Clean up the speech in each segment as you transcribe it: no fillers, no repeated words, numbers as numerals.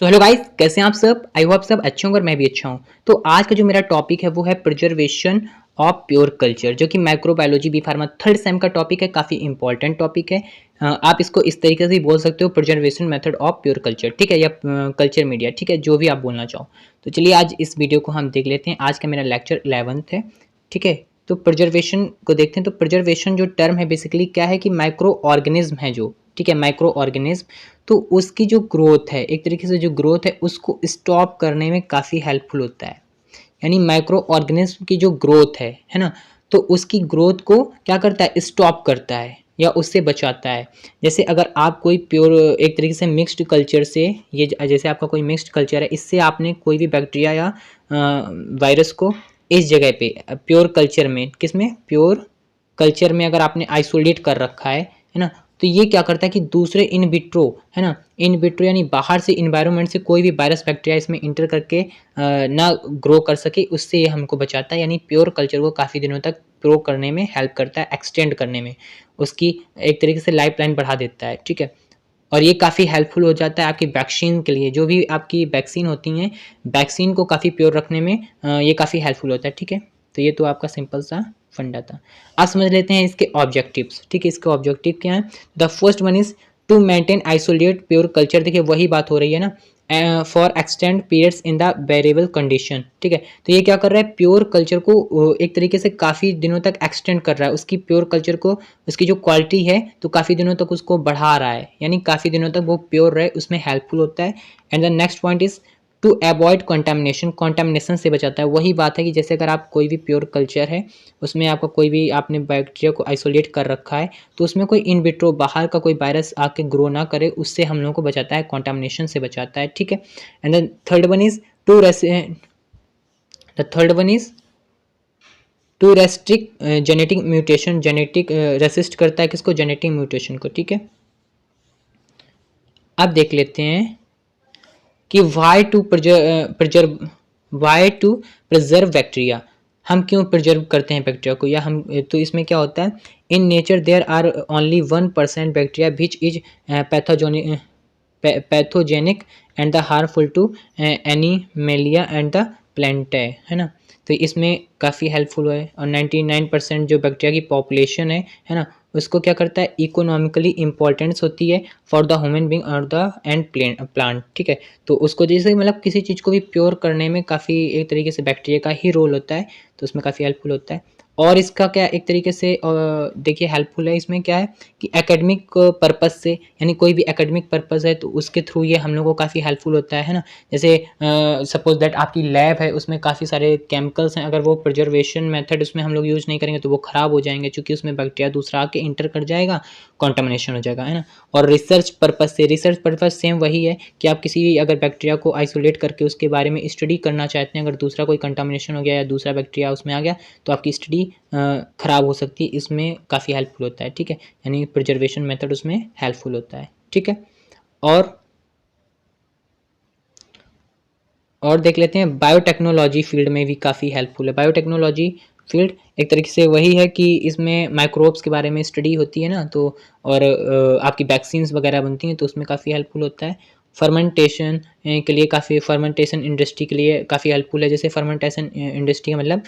So hello guys, कैसे हैं आप सब। आई होप सब अच्छे होंगे और मैं भी अच्छा हूं। तो आज का जो मेरा टॉपिक है वो है प्रिजर्वेशन ऑफ प्योर कल्चर, जो कि microbiology B pharma third sem का टॉपिक है। काफ़ी इंपॉर्टेंट टॉपिक है। आप इसको इस तरीके से भी बोल सकते हो, preservation method of pure culture, ठीक है, या कल्चर मीडिया, ठीक है, जो भी आप बोलना चाहो। तो चलिए आज इस वीडियो को हम देख लेते हैं। आज का मेरा लेक्चर 11th है, ठीक है। तो प्रिजर्वेशन को देखते हैं। तो प्रिजर्वेशन जो टर्म है बेसिकली क्या है कि माइक्रो ऑर्गेनिज्म है जो, ठीक है, माइक्रो ऑर्गेनिज्म। तो उसकी जो ग्रोथ है, एक तरीके से जो ग्रोथ है उसको स्टॉप करने में काफ़ी हेल्पफुल होता है। यानी माइक्रो ऑर्गेनिज्म की जो ग्रोथ है ना, तो उसकी ग्रोथ को क्या करता है, स्टॉप करता है या उससे बचाता है। जैसे अगर आप कोई प्योर एक तरीके से मिक्स्ड कल्चर से, ये जैसे आपका कोई मिक्स्ड कल्चर है, इससे आपने कोई भी बैक्टीरिया या वायरस को इस जगह पे प्योर कल्चर में, किस में, प्योर कल्चर में अगर आपने आइसोलेट कर रखा है ना, तो ये क्या करता है कि दूसरे इन विट्रो, है ना, इन विट्रो यानी बाहर से इन्वायरमेंट से कोई भी वायरस बैक्टीरिया इसमें इंटर करके ना ग्रो कर सके, उससे ये हमको बचाता है। यानी प्योर कल्चर को काफ़ी दिनों तक ग्रो करने में हेल्प करता है, एक्सटेंड करने में, उसकी एक तरीके से लाइफ लाइन बढ़ा देता है, ठीक है। और ये काफ़ी हेल्पफुल हो जाता है आपकी वैक्सीन के लिए। जो भी आपकी वैक्सीन होती हैं, वैक्सीन को काफ़ी प्योर रखने में ये काफ़ी हेल्पफुल होता है, ठीक है। तो ये तो आपका सिंपल सा फंडा था। अब समझ लेते हैं इसके ऑब्जेक्टिव्स, ठीक है। इसके ऑब्जेक्टिव क्या है। The first one is to maintain isolate pure culture. देखिए वही बात हो रही है ना, for extend periods in the variable condition, ठीक है। तो ये क्या कर रहा है, प्योर कल्चर को एक तरीके से काफ़ी दिनों तक एक्सटेंड कर रहा है, उसकी प्योर कल्चर को, उसकी जो क्वालिटी है तो काफ़ी दिनों तक उसको बढ़ा रहा है, यानी काफ़ी दिनों तक वो प्योर रहे, उसमें हेल्पफुल होता है। And the next point is to avoid contamination, contamination से बचाता है। वही बात है कि जैसे अगर आप कोई भी प्योर कल्चर है, उसमें आपका कोई भी आपने बैक्टीरिया को आइसोलेट कर रखा है, तो उसमें कोई इन विट्रो बाहर का कोई वायरस आके ग्रो ना करे, उससे हम लोगों को बचाता है, कंटामिनेशन से बचाता है, ठीक है। And then third one is to the third one is to restrict genetic mutation. Genetic resist करता है किसको, जेनेटिक म्यूटेशन को, ठीक है। अब देख लेते हैं कि वाई टू प्रिजर्व बैक्टीरिया, हम क्यों प्रिजर्व करते हैं बैक्टीरिया को, या हम, तो इसमें क्या होता है, in nature there are only 1% bacteria which is pathogenic and the harmful to animalia and the plant, है ना। तो इसमें काफ़ी हेल्पफुल है। और 99% जो बैक्टीरिया की पॉपुलेशन है ना, उसको क्या करता है, इकोनॉमिकली इंपॉर्टेंस होती है फॉर द ह्यूमन बींग और द एंड प्लांट, ठीक है। तो उसको जैसे मतलब किसी चीज़ को भी प्योर करने में काफ़ी एक तरीके से बैक्टीरिया का ही रोल होता है, तो उसमें काफ़ी हेल्पफुल होता है। और इसका क्या एक तरीके से देखिए हेल्पफुल है, इसमें क्या है कि एकेडमिक पर्पज़ से, यानी कोई भी एकेडमिक पर्पज़ है तो उसके थ्रू ये हम लोग को काफ़ी हेल्पफुल होता है ना। जैसे सपोज दैट आपकी लैब है, उसमें काफ़ी सारे केमिकल्स हैं, अगर वो प्रिजर्वेशन मेथड उसमें हम लोग यूज़ नहीं करेंगे तो वो ख़राब हो जाएंगे, क्योंकि उसमें बैक्टीरिया दूसरा आके इंटर कर जाएगा, कॉन्टामिनेशन हो जाएगा, है ना। और रिसर्च पर्पज़ से, रिसर्च पर्पज़ सेम वही है कि आप किसी अगर बैक्टीरिया को आइसोलेट करके उसके बारे में स्टडी करना चाहते हैं, अगर दूसरा कोई कंटामिनेशन हो गया या दूसरा बैक्टीरिया उसमें आ गया, तो आपकी स्टडी ख़राब हो सकती है। इसमें काफ़ी हेल्पफुल होता है, ठीक है। यानी प्रिजर्वेशन मेथड उसमें हेल्पफुल होता है, ठीक है। और और देख लेते हैं बायोटेक्नोलॉजी फील्ड में भी काफ़ी हेल्पफुल है। बायोटेक्नोलॉजी फील्ड एक तरीके से वही है कि इसमें माइक्रोब्स के बारे में स्टडी होती है ना, तो और आपकी वैक्सीन्स वगैरह बनती हैं, तो उसमें काफ़ी हेल्पफुल होता है। फर्मेंटेशन के लिए काफ़ी, फर्मेंटेशन इंडस्ट्री के लिए काफ़ी हेल्पफुल है। जैसे फर्मेंटेशन इंडस्ट्री का मतलब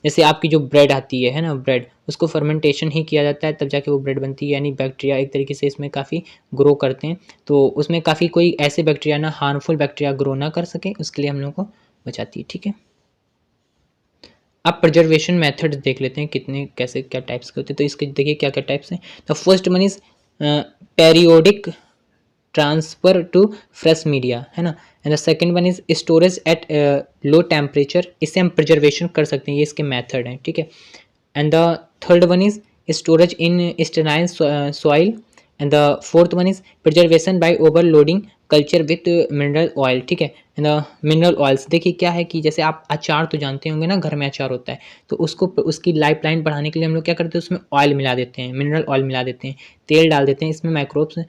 जैसे आपकी जो ब्रेड आती है ना, ब्रेड, उसको फर्मेंटेशन ही किया जाता है तब जाके वो ब्रेड बनती है, यानी बैक्टीरिया एक तरीके से इसमें काफ़ी ग्रो करते हैं, तो उसमें काफ़ी कोई ऐसे बैक्टीरिया ना, हार्मफुल बैक्टीरिया ग्रो ना कर सके, उसके लिए हम लोग को बचाती है, ठीक है। अब प्रिजर्वेशन मेथड्स देख लेते हैं कितने कैसे क्या टाइप्स के होते हैं। तो इसके देखिए क्या क्या टाइप्स हैं। The first one is periodic transfer to fresh media, है ना। And the second one is storage at low temperature, इससे हम प्रिजर्वेशन कर सकते हैं, ये इसके मेथड हैं, ठीक है। And the third one is storage in sterile soil. And the fourth one is preservation by overloading culture with mineral oil, ठीक है। एंड मिनरल ऑयल्स, देखिए क्या है कि जैसे आप अचार तो जानते होंगे ना, घर में अचार होता है, तो उसको उसकी लाइफ लाइन बढ़ाने के लिए हम लोग क्या करते हैं, उसमें ऑयल मिला देते हैं, मिनरल ऑयल मिला देते हैं, तेल डाल देते हैं। इसमें माइक्रोब्स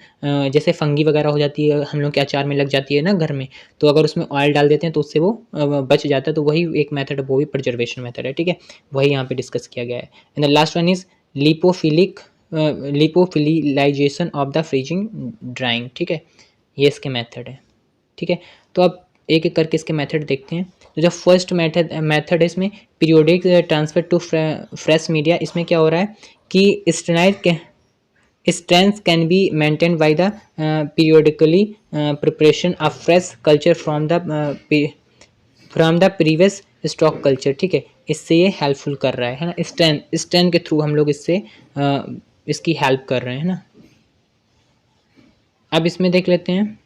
जैसे फंगी वगैरह हो जाती है, हम लोग के अचार में लग जाती है ना घर में, तो अगर उसमें ऑयल डाल देते हैं तो उससे वो बच जाता है। तो वही एक मेथड है, वो भी प्रिजर्वेशन मेथड है, ठीक है। वही यहाँ पे डिस्कस किया गया है। And the last one is lipophilic lyophilization of the freezing drying, ठीक है। ये इसके मेथड है। ठीक है। तो अब एक एक करके इसके मेथड देखते हैं। तो जो फर्स्ट मेथड है इसमें periodic transfer to fresh media, इसमें क्या हो रहा है कि strengths can be maintained by the periodically preparation of fresh culture from the previous stock culture, ठीक है। इससे ये हेल्पफुल कर रहा है ना, स्ट्रेंथ के थ्रू हम लोग इससे इसकी हेल्प कर रहे हैं ना। अब इसमें देख लेते हैं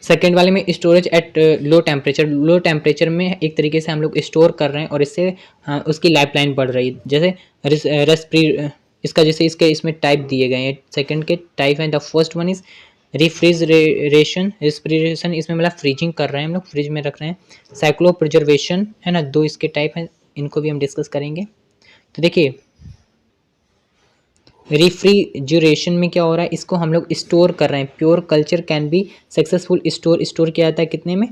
सेकेंड वाले में storage at low temperature. Low temperature में एक तरीके से हम लोग स्टोर कर रहे हैं और इससे उसकी लाइफ लाइन बढ़ रही है। जैसे रेस्प्री इसका जैसे इसके इसमें टाइप दिए गए हैं, सेकंड के टाइप हैं। The first one is refrigeration. Refrigeration इसमें मतलब फ्रीजिंग कर रहे हैं, हम लोग फ्रिज में रख रहे हैं। साइक्लो प्रिजर्वेशन है ना, दो इसके टाइप हैं, इनको भी हम डिस्कस करेंगे। तो देखिए रेफ्रिजरेशन में क्या हो रहा है, इसको हम लोग स्टोर कर रहे हैं। Pure culture can be successful store किया जाता है कितने में,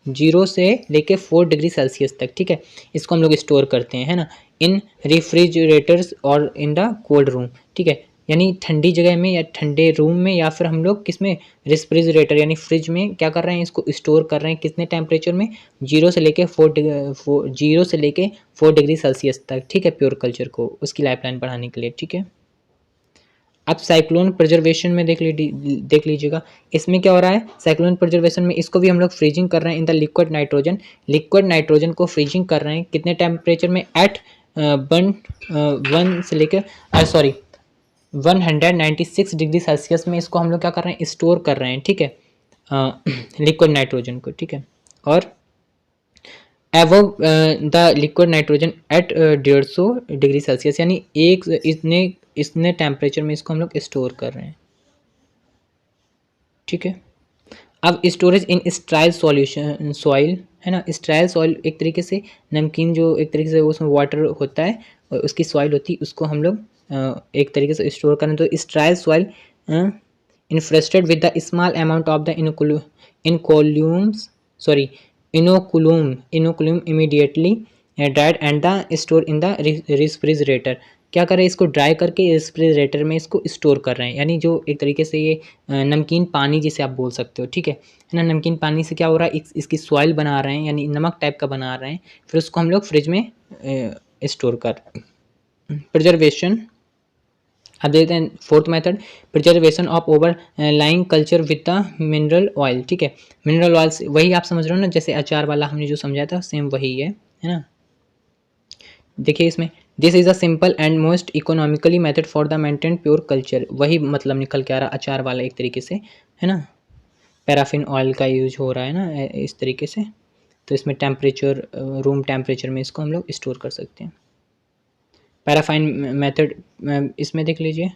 जीरो से लेके 4 डिग्री सेल्सियस तक, ठीक है। इसको हम लोग स्टोर करते हैं, है ना, इन रेफ्रिजरेटर्स और इन द कोल्ड रूम, ठीक है। यानी ठंडी जगह में या ठंडे रूम में, या फिर हम लोग किस में, रेफ्रिजरेटर यानी फ्रिज में क्या कर रहे हैं, इसको स्टोर कर रहे हैं कितने टेम्परेचर में, 0 से लेके 4 सेल्सियस तक, ठीक है, प्योर कल्चर को उसकी लाइफ लाइन बढ़ाने के लिए, ठीक है। अब साइक्लोन प्रिजर्वेशन में देख लीजिएगा, इसमें क्या हो रहा है, साइक्लोन प्रिजर्वेशन में इसको भी हम लोग फ्रीजिंग कर रहे हैं in the liquid nitrogen. Liquid nitrogen को फ्रीजिंग कर रहे हैं कितने टेम्परेचर में, एट 196 डिग्री सेल्सियस में इसको हम लोग क्या कर रहे हैं, स्टोर कर रहे हैं, ठीक है, लिक्विड नाइट्रोजन को, ठीक है। और above the liquid nitrogen at 150 degree Celsius, यानी एक इतने टेम्परेचर में इसको हम लोग स्टोर कर रहे हैं, ठीक है। अब स्टोरेज इन स्ट्राइल सॉल्यूशन सॉइल, है ना, स्ट्राइल सॉइल एक तरीके से नमकीन, जो एक तरीके से उसमें वाटर होता है और उसकी सॉइल होती है, उसको हम लोग एक तरीके से स्टोर करें। तो स्ट्राइल soil infested with the small amount of the inoculum immediately dried and the stored in the refrigerator। क्या कर रहे हैं, इसको ड्राई करके रेफ्रिजरेटर में इसको स्टोर कर रहे हैं, यानी जो एक तरीके से ये नमकीन पानी जिसे आप बोल सकते हो, ठीक है ना। नमकीन पानी से क्या हो रहा है, इसकी सॉइल बना रहे हैं, यानी नमक टाइप का बना रहे हैं, फिर उसको हम लोग फ्रिज में स्टोर कर रहे हैं। प्रिजर्वेशन, अब देखते हैं fourth method, preservation of over lying culture with the mineral oil, ठीक है। मिनरल ऑयल्स वही आप समझ रहे हो ना, जैसे अचार वाला हमने जो समझाया था, सेम वही है ना। देखिए इसमें this is a simple and most economically method for the maintain pure culture, वही मतलब निकल के आ रहा अचार वाला एक तरीके से, है ना। पैराफिन ऑयल का यूज हो रहा है ना इस तरीके से, तो इसमें टेम्परेचर रूम टेम्परेचर में इसको हम लोग स्टोर कर सकते हैं। पैराफाइन मेथड, इसमें देख लीजिए,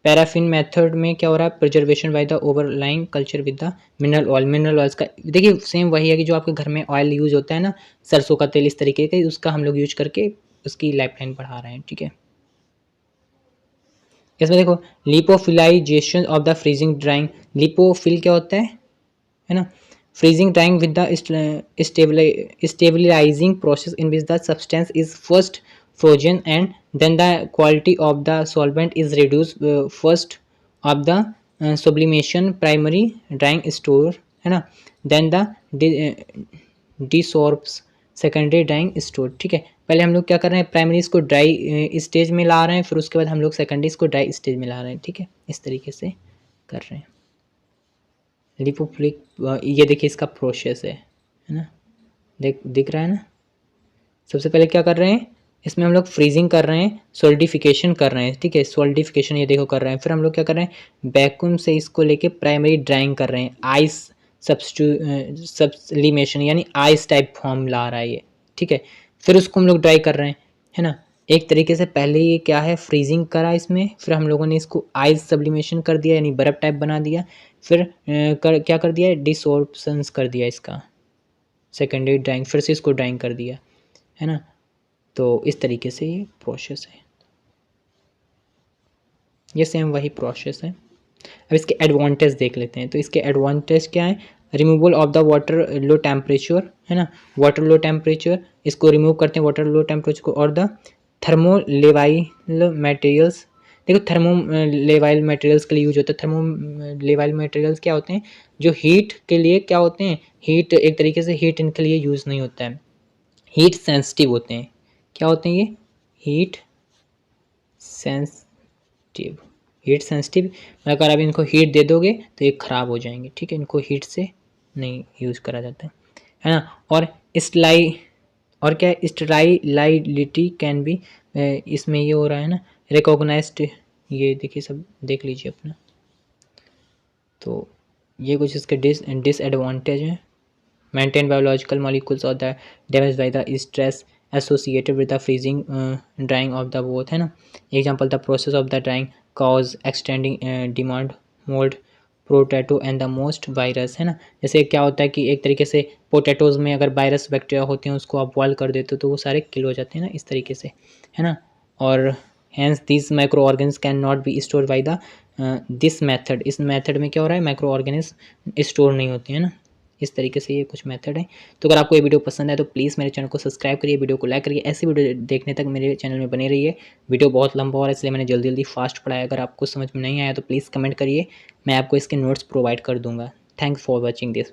पैराफिन मेथड में क्या हो रहा है, preservation by the overlying culture with the mineral oil. Mineral oils का देखिए सेम वही है कि जो आपके घर में ऑयल यूज होता है ना, सरसों का तेल, इस तरीके का, उसका हम लोग यूज करके उसकी लाइफ लाइन बढ़ा रहे हैं, ठीक है। इसमें देखो lyophilization of the freezing drying. Lyophil क्या होता है ना, freezing drying with the stabilizing process in which the substance is first frozen and then the quality of the solvent is reduced first of the sublimation primary drying store, है ना, then the desorbs secondary drying store, ठीक है। पहले हम लोग क्या कर रहे हैं, प्राइमरी इसको ड्राई स्टेज में ला रहे हैं, फिर उसके बाद हम लोग सेकेंडरी इसको ड्राई स्टेज में ला रहे हैं, ठीक है, इस तरीके से कर रहे हैं। लिपोफिलिक, ये देखिए इसका प्रोसेस है ना, दिख रहा है ना। सबसे पहले क्या कर रहे हैं, इसमें हम लोग फ्रीजिंग कर रहे हैं, सोल्डिफिकेशन कर रहे हैं, ठीक है, सोल्डिफिकेशन ये देखो कर रहे हैं। फिर हम लोग क्या कर रहे हैं, वैक्यूम से इसको लेके प्राइमरी ड्राइंग कर रहे हैं, आइस सब्लिमेशन यानी आइस टाइप फॉर्म ला रहा है ये, ठीक है। फिर उसको हम लोग ड्राई कर रहे हैं, है ना। एक तरीके से पहले ये क्या है, फ्रीजिंग करा इसमें, फिर हम लोगों ने इसको आइस सब्लिमेशन कर दिया, यानी बर्फ़ टाइप बना दिया, फिर क्या कर दिया, डिसॉर्प्शंस कर दिया इसका, सेकेंडरी ड्राइंग, फिर से इसको ड्राइंग कर दिया, है ना। तो इस तरीके से ये प्रोसेस है, ये सेम वही प्रोसेस है। अब इसके एडवांटेज देख लेते हैं। तो इसके एडवांटेज क्या है, removal of the water low temperature, है ना, वाटर लो टेम्परेचर, इसको रिमूव करते हैं वाटर लो टेम्परेचर को, और द थर्मोलेवाइल मटेरियल्स देखो थर्मोलेवाइल मटेरियल्स के लिए यूज होता है। थर्मोलेवाइल मटेरियल्स क्या होते हैं, जो हीट के लिए क्या होते हैं, हीट एक तरीके से हीट इनके लिए यूज़ नहीं होता है, हीट सेंसिटिव होते हैं। क्या होते हैं ये, हीट सेंसिटिव। हीट सेंसिटिव, अगर आप इनको हीट दे दोगे तो ये ख़राब हो जाएंगे, ठीक है, इनको हीट से नहीं यूज़ करा जाता है ना। और स्लाई, और क्या है, स्टेराइलिटी कैन भी, इसमें ये हो रहा है ना, रिकॉग्नाइज्ड, ये देखिए सब देख लीजिए अपना। तो ये कुछ इसके डिसएडवांटेज हैं। maintain biological molecules or the damaged by the stress associated with the freezing drying of the both, है ना। example the process of the drying cause extending demand mold potato and the most virus, है ना। जैसे क्या होता है कि एक तरीके से पोटैटोज़ में अगर वायरस बैक्टीरिया होते हैं उसको आप बॉयल कर देते हो तो वो सारे किल हो जाते हैं ना, इस तरीके से, है ना। और hence this microorganism can not be store by the this method, इस मेथड में क्या हो रहा है, माइक्रो ऑर्गेनिज स्टोर नहीं होते हैं ना। इस तरीके से ये कुछ मेथड है। तो अगर आपको ये वीडियो पसंद है तो प्लीज़ मेरे चैनल को सब्सक्राइब करिए, वीडियो को लाइक करिए, ऐसी वीडियो देखने तक मेरे चैनल में बने रहिए। वीडियो बहुत लंबा हो रहा है इसलिए मैंने जल्दी जल्दी फास्ट पढ़ाया, अगर आपको समझ में नहीं आया तो प्लीज़ कमेंट करिए, मैं आपको इसके नोट्स प्रोवाइड कर दूंगा। Thanks for watching this video.